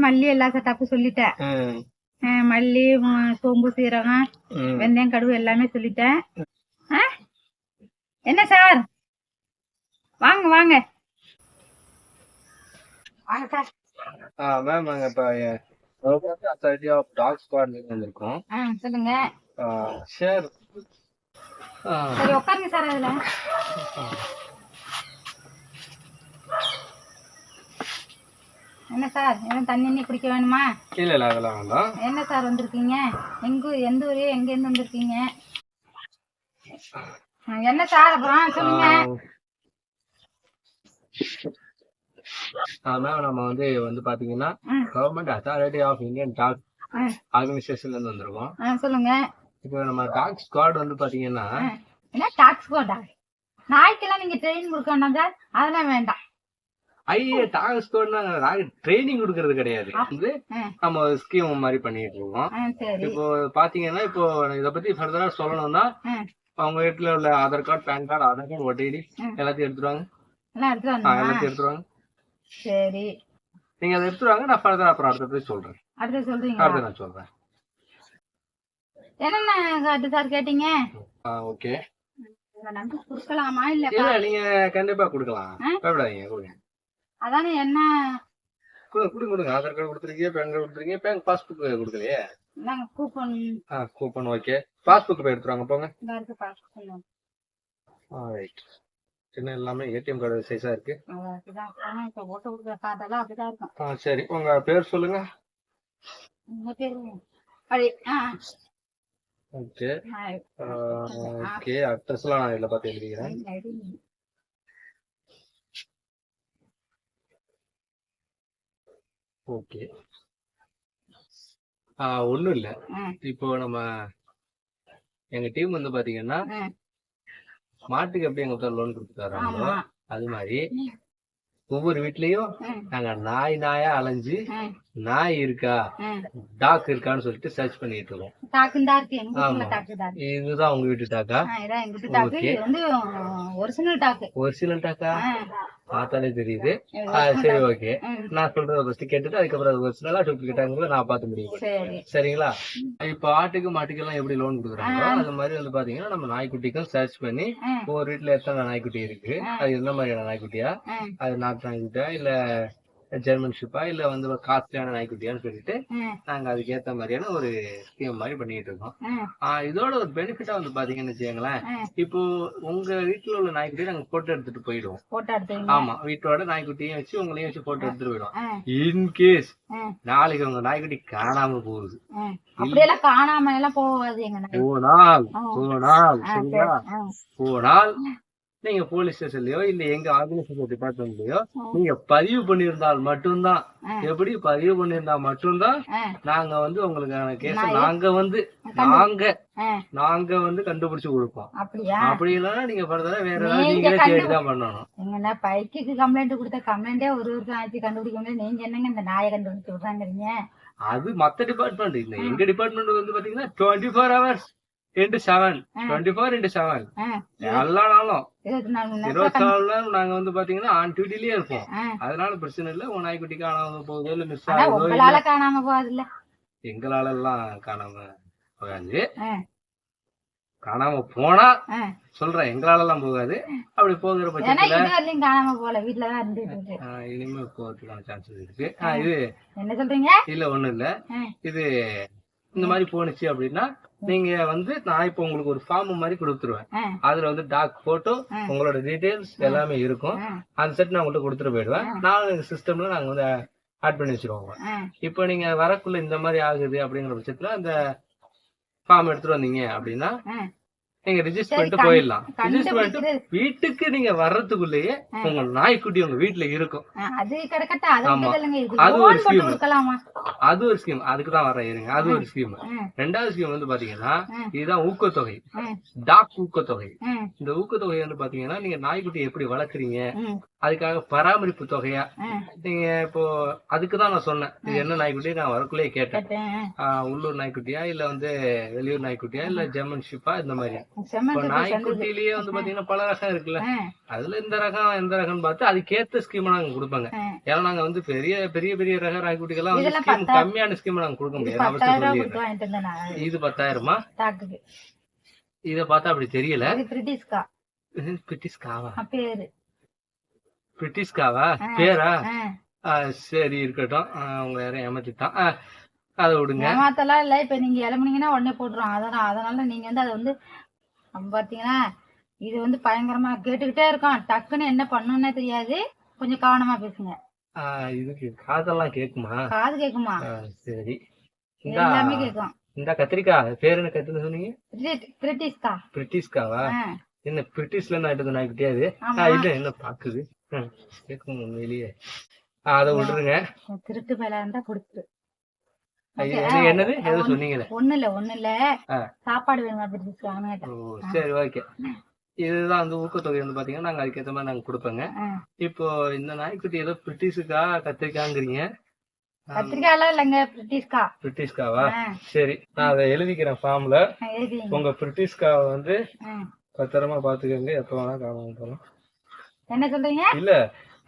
மல்லி எல்லா செட்டப்பும் சொல்லிட்டேன். மல்லி, சோம்பு, சீரகம், வெந்தயம், கடுகு எல்லாமே சொல்லிட்டேன். என்ன சார், வாங்க வாங்க வாங்க சார். மேம் நாங்க இப்ப அத்தாரிட்டி ஆஃப் டாக் ஸ்குவாட்ல வந்திருக்கோம். சொல்லுங்க. சார் சரி உட்காருங்க சார். அதுல என்ன சார், எதுவும் தண்ணி குடிக்க வேணுமா? இல்ல இல்ல அதெல்லாம் வேண்டாம். என்ன சார் வந்திருக்கீங்க? எந்த ஊரு, எங்க இருந்து வந்திருக்கீங்க? என்ன சார் அப்புறம் சொல்லுங்க. மேம் நம்ம வந்து பாத்தீங்கன்னா government authority of Indian dog ஆர்கனைசேஷன்ல இருந்து வந்திருக்கோம். சொல்லுங்க. இப்போ நம்ம டாக் ஸ்குவாட் வந்து பாத்தீங்கன்னா என்ன டாக் ஸ்குவாடா? நாய்க்கெல்லாம் நீங்க ட்ரெயின் கொடுக்க வேண்டாம் சார், அதெல்லாம் வேண்டாம். டாக் ஸ்குவாட்னா நாங்க ட்ரைனிங் கொடுக்கறது கிடையாது. நம்ம ஸ்கீம் மாதிரி பண்ணிட்டு இருக்கோம். இப்போ பாத்தீங்கன்னா இப்போ இத பத்தி ஃபர்தரா சொல்லணும்னா அவங்க வீட்டுல உள்ள Aadhaar card, pan card, Aadhaar card, OTT எல்லாத்தையும் எடுத்துருவாங்க. எல்லாத்தையும் எடுத்துருவாங்க. சரி, நீங்க அதை எடுத்துருவாங்க. நான் ஃபர்தரா அப்புறம் அடுத்த சொல்றேன். அடுத்து நான் சொல்றேன். என்னென்ன சார் கேட்டீங்க? ஓகே, கொடுக்கலாமா? இல்ல நீங்க கண்டிப்பா கொடுக்கலாம், பயப்படாதீங்க. கொடுங்க. அதானே என்ன கொடுங்க. ஆதார் கார்டு கொடுத்துருக்கீங்க, பேன் கார்டு கொடுத்துருக்கீங்க, பேங்க் பாஸ்புக் கொடுக்கலையே. Coupon okay. பாஸ்புக் போய் எடுத்துருவாங்க போங்க. சின்ன எல்லாமே ஏடிஎம் கார்டு சைஸா இருக்கு. சரி, உங்க பேர் சொல்லுங்க. Okay okay. அட்ரஸ் எல்லாம் நான் இதுல பார்த்து எழுதிக்கிறேன். ஓகே, ஒண்ணும் இல்ல. இப்போ நம்ம எங்க டீம் வந்து பாத்தீங்கன்னா மாட்டுக்கு எப்படி எங்க லோன் கொடுத்து தராங்களோ அது மாதிரி ஒவ்வொரு வீட்லயும் நாங்க நாயா அலைஞ்சு நாய் இருக்கா, டாக் இருக்கான்னு சொல்லிட்டு சர்ச் பண்ணிட்டு இருக்கோம். இதுதான் உங்க வீட்டு டாக்கா? ஒரிஜினல் டாக்கா? பார்த்தாலே தெரியுது. சரி ஓகே, நான் சொல்றத ஃபர்ஸ்ட் கேட்டுட்டு அதுக்கப்புறம் ஒரிஜினலா டூப்ளிகேட்டாங்கிறத நான் பார்த்து முடியும். சரிங்களா? இப்போ ஆட்டுக்கு மாட்டுக்கு எல்லாம் எப்படி லோன் கொடுக்குறாங்களோ அது மாதிரி வந்து பாத்தீங்கன்னா நம்ம நாய்க்குட்டிக்கும் சர்ச் பண்ணி ஒவ்வொரு வீட்டுல எத்தனை நாய்க்குட்டி இருக்கு, அது எந்த மாதிரியான நாய்க்குட்டியா, அது நாட்டு நாய்க்குட்டியா இல்ல ஜெர்மன் ஷிப்பா இல்ல வந்து காஸ்ட்லியான நாய்க்குட்டியான்னு சொல்லிட்டு நாங்க அதுக்கு ஏத்த மாதிரியான ஒரு ஸ்கீம் மாதிரி பண்ணிட்டு இருக்கோம். இதோட ஒரு பெனிஃபிட்டா வந்து பாத்தீங்கன்னு வச்சுக்கோங்களேன், இப்போ உங்க வீட்டுல உள்ள நாய்க்குட்டியை நாங்க போட்டோ எடுத்துட்டு போயிடுவோம். ஆமா, வீட்டோட நாய்க்குட்டியும் வச்சு உங்களையும் வச்சு போட்டோ எடுத்துட்டு போயிடுவோம். இன்கேஸ் நாளைக்கு உங்க நாய்க்குட்டி காணாம போகுது, காணாம எல்லாம் போகாது, போனால் நீங்க போலீஸ் ஸ்டேஷன்லயோ இல்ல எங்க ஆர்கனைசேஷன் டிபார்ட்மெண்ட்லயோ நீங்க பதிவு பண்ணியிருந்தால் மட்டும்தான், எப்படி பதிவு பண்ணியிருந்தா மட்டும்தான் நாங்க வந்து உங்களுக்கான கேஸ நாங்க வந்து கண்டுபிடிச்சு கொடுப்போம். அப்படி இல்லைன்னா நீங்க ஃபர்தரா வேற ஏதாவது நீங்களே தேடிதான் பண்ணணும். பைக்கு கம்ப்ளைண்ட் கொடுத்த கம்ப்ளைண்டே ஒரு வருஷம் ஆச்சு கண்டுபிடிக்க முடியாது. நீங்க என்னங்க இந்த நாயை கண்டுபிடிச்சு விடுறாங்கிறீங்க? அது மத்த டிபார்ட்மெண்ட். எங்க டிபார்ட்மெண்ட் வந்து பாத்தீங்கன்னா 24 hours into 7 எல்லா நாளும் 24 நாளும் நாங்க வந்து பாத்தீங்கன்னா ஆன் டியூட்டிலேயே இருப்போம். அதனால பிரச்சனை இல்ல. உன் நாய்க்குட்டி காணாம போகுதோ இல்ல மிஸ் ஆகுதோ காணாம போகாதுல்ல, எங்களால எல்லாம் காணாம போகாது. காணாம போனா சொல்றேன், எங்களால எல்லாம் போகாது. அப்படி போகிற பட்சத்துல காணாம போல வீட்டுலதான் இருந்துட்டு இனிமே போறதுக்கான சான்சஸ் இருக்கு. இது என்ன சொல்றீங்க? இல்ல ஒண்ணும் இல்ல. இது இந்த மாதிரி போனுச்சு அப்படின்னா நீங்க வந்து நான் இப்ப உங்களுக்கு ஒரு ஃபார்ம் மாதிரி கொடுத்துருவேன். அதுல வந்து டாக் போட்டோ உங்களோட டீடைல்ஸ் எல்லாமே இருக்கும். அந்த செட் நான் உங்கள்கிட்ட கொடுத்துட்டு போயிடுவேன். நான் எங்க சிஸ்டம்ல நாங்க வந்து ஆட் பண்ணி வச்சிருவோங்க. இப்போ நீங்க வரக்குள்ள இந்த மாதிரி ஆகுது அப்படிங்கிற பட்சத்துல அந்த ஃபார்ம் எடுத்துட்டு வந்தீங்க அப்படின்னா நீங்க ரிஜிஸ்டர் பண்ணிட்டு போயிடலாம். ரிஜிஸ்டர் பண்ணிட்டு வீட்டுக்கு நீங்க வர்றதுக்குள்ளேயே உங்க நாய்க்குட்டி உங்க வீட்டுல இருக்கும். அது ஒரு ஸ்கீம். அது ஒரு ஸ்கீம், அதுக்குதான் வர இருங்க. அது ஒரு ஸ்கீம். ரெண்டாவது ஸ்கீம் வந்து பாத்தீங்கன்னா இதுதான் ஊக்கத்தொகை, டாக் ஊக்கத்தொகை. இந்த ஊக்கத்தொகை வந்து பாத்தீங்கன்னா நீங்க நாய்க்குட்டி எப்படி வளர்க்குறீங்க அதுக்காக பராமரிப்பு தொகையா நீங்க இப்போ அதுக்குதான் நான் சொன்னேன். இது என்ன நாய்க்குட்டி நான் வரக்குள்ளே கேட்டேன், உள்ளூர் நாய்க்குட்டியா இல்ல வந்து வெளியூர் நாய்க்குட்டியா இல்ல ஜெர்மன் ஷிப்பா இந்த மாதிரி. இப்போ நாய்க்குட்டிலேயே வந்து பாத்தீங்கன்னா பல ரகம் இருக்குல்ல, அதுல இந்த ரகம் எந்த ரகம்னு பார்த்து அதுக்கேத்த ஸ்கீம் நாங்க கொடுப்பாங்க. ஏன்னா நாங்க வந்து பெரிய பெரிய பெரிய ரக நாய்க்குட்டிகள்லாம் வந்து ஸ்கீம் கம்மியான ஸ்கீம் நாங்க கொடுக்க முடியாது. இது 10,000மா? இத பார்த்தா அப்படி தெரியல. பிரிட்டிஷ்காவா? பிரிட்டிஷ்காவா பேரா? சரி இருக்கட்டும், அவங்க யாரும் ஏமாத்திட்டான், அதை விடுங்க. ஏமாத்தலாம் இல்ல, இப்ப நீங்க இளம்புனீங்கன்னா உடனே போட்டுரும். அதனால நீங்க வந்து அதை வந்து பாத்தீங்கன்னா இது வந்து பயங்கரமா கேட்டுக்கிட்டே இருக்கும், டக்குன்னு என்ன பண்ணணும்னே தெரியாது. கொஞ்சம் கவனமா பேசுங்க. இதுக்கு காதெல்லாம் கேக்குமா? காது கேக்குமா? சரி, எல்லாமே கேக்கும். இந்த கத்திரிக்காய் பேர் என்ன கத்துன்னு சொன்னீங்க? பிரிட்டிஷ்கா. பிரிட்டிஷ்காவா? என்ன பிரிட்டிஷ்ல நாட்டு நாய்க்குட்டியா இது? இல்ல என்ன பாக்குது கேக்கும் உண்மையிலேயே. அதை விட்டுருங்க. திருட்டு பயிலா இருந்தா கொடுத்துரு. என்னது ஏதோ சொன்னீங்களே? ஒண்ணு இல்ல சாப்பாடு வேணுமா பிரிட்டிஷ்கா? சரி ஓகே. இதுதான் வந்து ஊக்கத்தொகை வந்து பாத்தீங்கன்னா நாங்க அதுக்கேற்ற மாதிரி நாங்க கொடுப்போங்க. இப்போ இந்த நாய்க்குட்டி ஏதோ பிரிட்டிஷுக்கா கத்திரிக்காங்கிறீங்க? கத்திரிக்காய் இல்லங்க, பிரிட்டிஷ்கா. பிரிட்டிஷ்காவா? சரி, நான் அதை எழுதிக்கிறேன் ஃபார்ம்ல. உங்க பிரிட்டிஷ்காவை வந்து பத்திரமா பாத்துக்கோங்க, எப்ப வேணா காணாம போலாம். என்ன சொல்றீங்க? இல்ல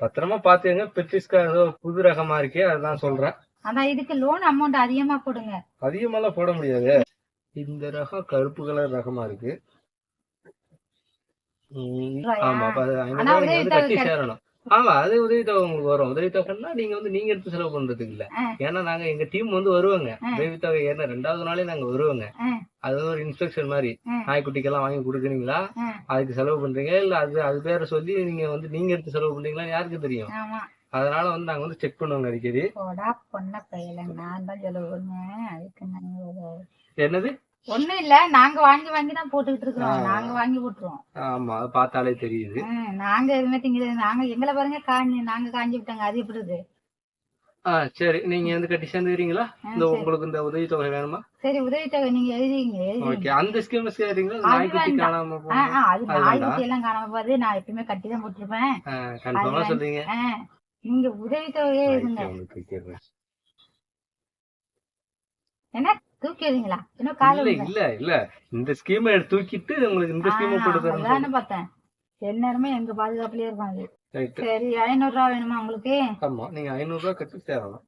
பத்திரமா பாத்துக்கோங்க, பிரிட்டிஷ்கா ஏதோ புது ரகமா இருக்கே அதுதான் சொல்றேன். அதான் இதுக்கு லோன் அமௌண்ட் அதிகமா போடுங்க. அதிகமாலாம் போட முடியாது, இந்த ரகம் கருப்பு கலர் ரகமா இருக்கு. ஆமா, கட்டி சேரணும். ஆமா, அது உதவித்தொகை உங்களுக்கு வரும். உதவித்தொகைன்னா நீங்க வந்து நீங்க எடுத்து செலவு பண்றதுக்கு இல்ல. ஏன்னா நாங்க எங்க டீம் வந்து வருவாங்க, உதவித்தொகை ஏன்னா 2வது நாளே நாங்க வருவாங்க. அது ஒரு இன்ஸ்பெக்ஷன் மாதிரி. நாய்க்குட்டிக்கெல்லாம் வாங்கி கொடுக்குறீங்களா, அதுக்கு செலவு பண்றீங்க இல்ல அது பேரை சொல்லி நீங்க வந்து நீங்க எடுத்து செலவு பண்றீங்களா யாருக்கு தெரியும். அதனால வந்து நாங்க வந்து செக் பண்ணுவோங்க அடிக்கடி. என்னது? ஒண்ணும் இல்ல, நாங்க வாங்கி தான் போட்டுக்கிட்டு இருக்கோம். நாங்க வாங்கி போட்டுருவோம். ஆமா, அது பார்த்தாலே தெரியுது. நாங்க எதுவுமே திங்கிறது, நாங்க எங்களை பாருங்க நாங்க காஞ்சி விட்டாங்க, அது எப்படி இருக்கு? சரி, நீங்க வந்து கட்டி சேர்ந்துக்கிறீங்களா? இந்த உங்களுக்கு இந்த உதவித்தொகை வேணுமா? சரி, உதவித்தொகை நீங்க எழுதிங்க. ஓகே, அந்த ஸ்கீம் சேர்றீங்களா? நாய்க்குட்டி காணாம அது நாய்க்குட்டி எல்லாம் காணாம போகுது, நான் எப்பவுமே கட்டி தான் போட்டிருப்பேன். கன்ஃபார்மா சொல்றீங்க? நீங்க உதவித்தொகையே எழுதுங்க. என்ன தூக்கிடுவீங்களா? இன்னும் காலையில இல்ல இந்த ஸ்கீம் தூக்கிட்டு உங்களுக்கு இந்த ஸ்கீம் போட்டு தரேன் பார்த்தேன். எந்நேரமே எங்க பாதுகாப்புலயே இருப்பாங்க. சரி, 500 ரூபா வேணுமா உங்களுக்கு? ஆமா, நீங்க 500 ரூபா கட்டி சேரலாம்.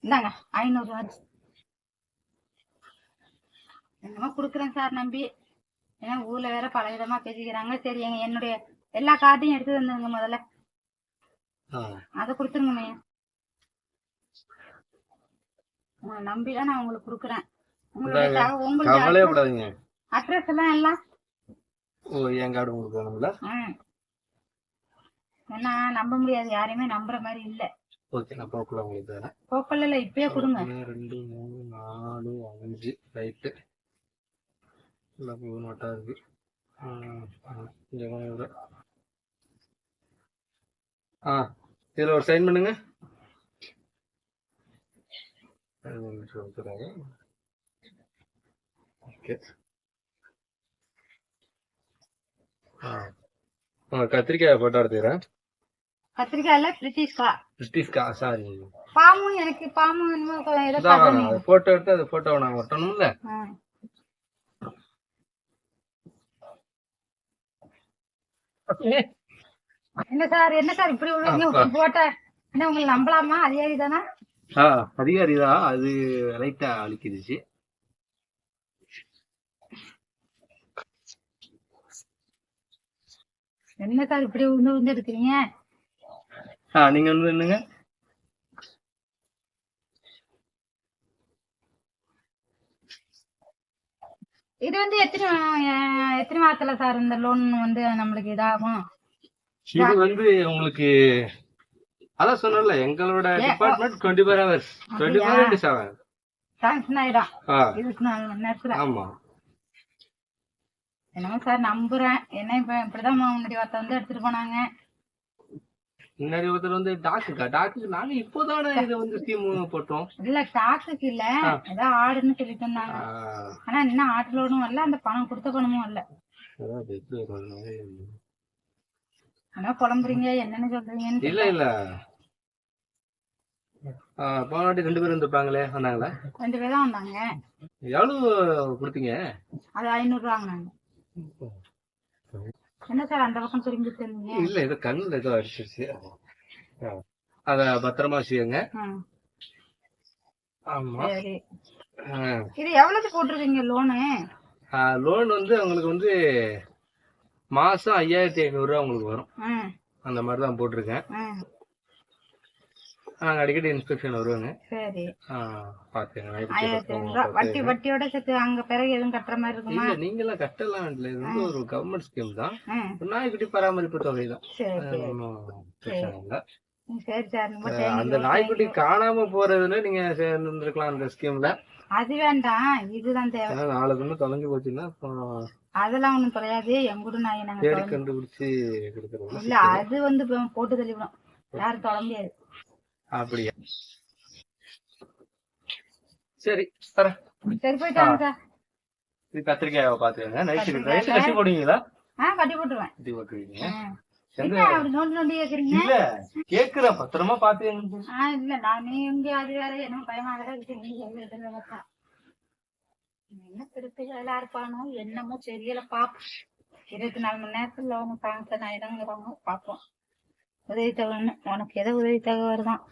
இந்தாங்க 500 ரூபா. என்னமோ குடுக்குறேன் சார் நம்பி, ஏன்னா ஊர்ல வேற பல விதமா பேசிக்கிறாங்க. சரி, என்னுடைய எல்லா கார்டையும் எடுத்து வந்துருங்க முதல்ல, அதை கொடுத்துருங்க. உங்களை நம்பிதான் நான் உங்களுக்கு குடுக்குறேன். உங்களுக்கு அட்ரஸ் எல்லாம் என் கார்டு உங்களுக்கு வேணும்ல? ஏன்னா நம்ப முடியாது, யாரையுமே நம்புற மாதிரி இல்ல. ஓகே, நான் போக்குல உங்களுக்கு தரேன். போக்கல இல்ல, இப்பயே கொடுங்க. 2 3 4 5 ரைட்டு. நோட்டா இருக்கு. இதுல ஒரு சைன் பண்ணுங்க. கத்திரிக்காய் போட்டோ எடுத்துக்கிறேன். கத்திரிக்காயில பிரிட்டிஷ்கா சாரி, பாமும் எனக்கு பாமும் போட்டோ எடுத்து அது போட்டோ நான் ஒட்டணும்ல. என்ன சார் இப்படி போட்ட என்ன உங்களை நம்பலாமா? அதிகாரி தானே? அதிகாரிதான், அது லைட்டா அழிக்கிடுச்சு. என்ன சார் இப்படி உந்து இருக்கீங்க? நீங்க வந்து என்னங்க இது வந்து எத்தனை மாசத்துல சார் இந்த லோன் வந்து நம்மளுக்கு இதாகும்? இது வந்து உங்களுக்கு அதான் சொன்னல, எங்களோட டிபார்ட்மெண்ட் 24 hours 24/7. சாங்ஷன் ஆயிடும் ஆ, 24 மணி நேரத்துல. ஆமா. என்னமோ சார் நம்புறேன். என்ன இப்ப இப்படிதான் முன்னாடி ஒருத்த வந்து எடுத்துட்டு போனாங்க. முன்னாடி ஒருத்தர் வந்து டாக்குக்கு நாங்க இப்போதானே இதை வந்து ஸ்கீம் போட்டோம். இல்ல டாக்குக்கு இல்ல, ஏதோ ஆடுன்னு சொல்லிட்டு இருந்தாங்க. ஆனா இன்னும் ஆட்டுலோடும் வரல, அந்த பணம் கொடுத்த பணமும் வரல. ஆனா புலம்புறீங்க, என்னன்னு சொல்றீங்கன்னு. இல்ல இல்ல, போன வாட்டி 2 பேரும் வந்துருப்பாங்களே, வந்தாங்களா? 2 பேர் தான் வந்தாங்க. எவ்வளவு கொடுத்தீங்க? அது 500 ரூபா வாங்கினாங்க. என்ன சார் அந்த பக்கம் திரும்பிட்டு இருந்தீங்க? இல்ல ஏதோ கண்ணுல ஏதோ அடிச்சிருச்சு. அத பத்திரமா வச்சுக்கோங்க. ஆமா. சரி, இது எவ்வளவு போட்டிருக்கீங்க லோனு? லோன் வந்து உங்களுக்கு வந்து மாசம் 5500 ரூபா உங்களுக்கு வரும். அந்த மாதிரி தான் போட்டிருக்கேன். நாங்க அடிக்கடி இன்ஸ்பெக்ஷன் வருவாங்க. சரி, பாத்துங்க. 5500 ரூபா வட்டியோட சேர்த்து அங்க பிறகு எதுவும் கட்டுற மாதிரி இருக்குமா? இல்ல, நீங்க எல்லாம் கட்டலாம் இல்ல, இது வந்து ஒரு கவர்மெண்ட் ஸ்கீம் தான். நாய்க்குட்டி பராமரிப்பு தொகை தான். ஒன்றும் பிரச்சனை இல்ல. சரி சார், அந்த நாய்க்குட்டி காணாம போறதுல நீங்க சேர்ந்துருக்கலாம் அந்த ஸ்கீம்ல. அது வேண்டாம், இதுதான் தேவை. நாளைக்கு ஒண்ணு தொலைஞ்சு போச்சுன்னா அதெல்லாம் ஒண்ணும் கிடையாது. எங்கூட நாய் நாங்க தேடி கண்டுபிடிச்சு கொடுக்கறது இல்ல, அது வந்து போட்டு தள்ளிவிடும், யாரும் தொட முடியாது. அப்படியா? சரி தரேன். சரி போயிட்டாங்க சார். இது கத்திரிக்காய் பாத்துக்கோங்க. நைட்டு கட்டி போடுவீங்களா? கட்டி போட்டுருவேன். கட்டி போட்டுருவீங்க. என்ன அப்படி நோண்டி நோண்டி கேக்குறீங்க? இல்ல கேக்குற பத்திரமா பாத்துக்கங்க. இல்ல நான் எங்க அது வேற என்ன பயமா இருக்கு. நீங்க என்ன திருப்பிகளா இருப்பானோ என்னமோ தெரியல. பாப்போம், 24 மணி நேரத்துல அவங்க சாங்ஷன் ஆயிடுங்கிறவங்க பாப்போம். உதவி தொகை உனக்கு ஏதோ உதவி தொகை வருதான்.